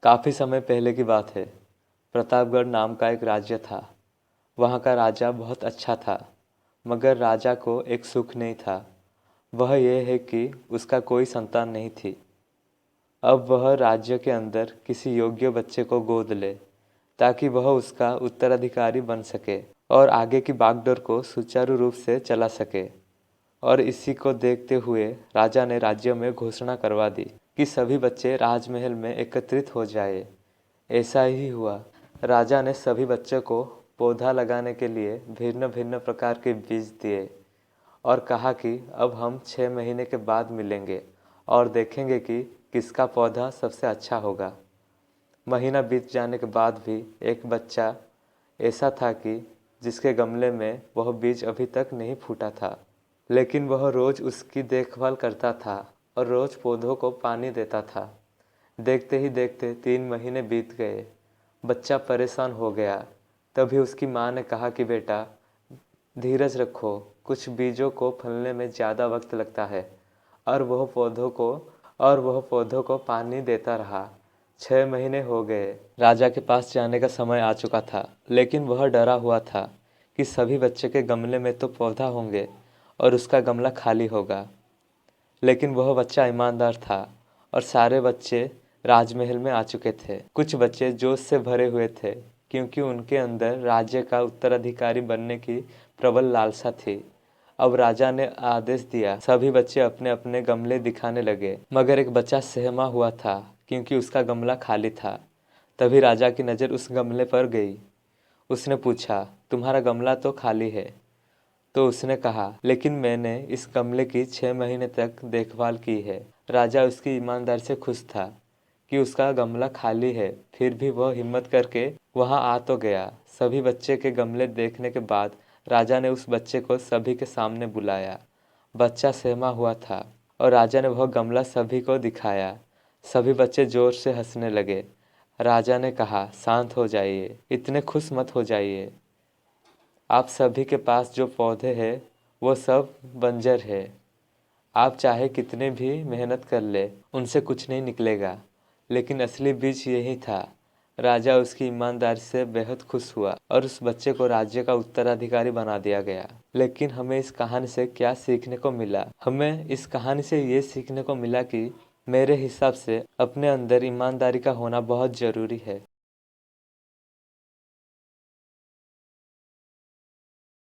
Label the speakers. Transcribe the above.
Speaker 1: काफ़ी समय पहले की बात है। प्रतापगढ़ नाम का एक राज्य था। वहाँ का राजा बहुत अच्छा था, मगर राजा को एक सुख नहीं था। वह यह है कि उसका कोई संतान नहीं थी। अब वह राज्य के अंदर किसी योग्य बच्चे को गोद ले, ताकि वह उसका उत्तराधिकारी बन सके और आगे की बागडोर को सुचारू रूप से चला सके। और इसी को देखते हुए राजा ने राज्य में घोषणा करवा दी कि सभी बच्चे राजमहल में एकत्रित हो जाए। ऐसा ही हुआ। राजा ने सभी बच्चों को पौधा लगाने के लिए भिन्न भिन्न प्रकार के बीज दिए और कहा कि अब हम 6 महीने के बाद मिलेंगे और देखेंगे कि किसका पौधा सबसे अच्छा होगा। महीना बीत जाने के बाद भी एक बच्चा ऐसा था कि जिसके गमले में वह बीज अभी तक नहीं फूटा था, लेकिन वह रोज़ उसकी देखभाल करता था और रोज़ पौधों को पानी देता था। देखते ही देखते 3 महीने बीत गए। बच्चा परेशान हो गया। तभी उसकी माँ ने कहा कि बेटा, धीरज रखो, कुछ बीजों को फलने में ज़्यादा वक्त लगता है। और वह पौधों को पानी देता रहा। 6 महीने हो गए। राजा के पास जाने का समय आ चुका था, लेकिन वह डरा हुआ था कि सभी बच्चे के गमले में तो पौधा होंगे और उसका गमला खाली होगा। लेकिन वह बच्चा ईमानदार था और सारे बच्चे राजमहल में आ चुके थे। कुछ बच्चे जोश से भरे हुए थे, क्योंकि उनके अंदर राज्य का उत्तराधिकारी बनने की प्रबल लालसा थी। अब राजा ने आदेश दिया, सभी बच्चे अपने अपने गमले दिखाने लगे, मगर एक बच्चा सहमा हुआ था क्योंकि उसका गमला खाली था। तभी राजा की नज़र उस गमले पर गई। उसने पूछा, तुम्हारा गमला तो खाली है। तो उसने कहा, लेकिन मैंने इस गमले की 6 महीने तक देखभाल की है। राजा उसकी ईमानदारी से खुश था कि उसका गमला खाली है, फिर भी वह हिम्मत करके वहां आ तो गया। सभी बच्चे के गमले देखने के बाद राजा ने उस बच्चे को सभी के सामने बुलाया। बच्चा सहमा हुआ था और राजा ने वह गमला सभी को दिखाया। सभी बच्चे जोर से हंसने लगे। राजा ने कहा, शांत हो जाइए, इतने खुश मत हो जाइए। आप सभी के पास जो पौधे हैं वो सब बंजर है। आप चाहे कितने भी मेहनत कर ले, उनसे कुछ नहीं निकलेगा। लेकिन असली बीज यही था। राजा उसकी ईमानदारी से बेहद खुश हुआ और उस बच्चे को राज्य का उत्तराधिकारी बना दिया गया। लेकिन हमें इस कहानी से क्या सीखने को मिला? हमें इस कहानी से ये सीखने को मिला कि मेरे हिसाब से अपने अंदर ईमानदारी का होना बहुत ज़रूरी है।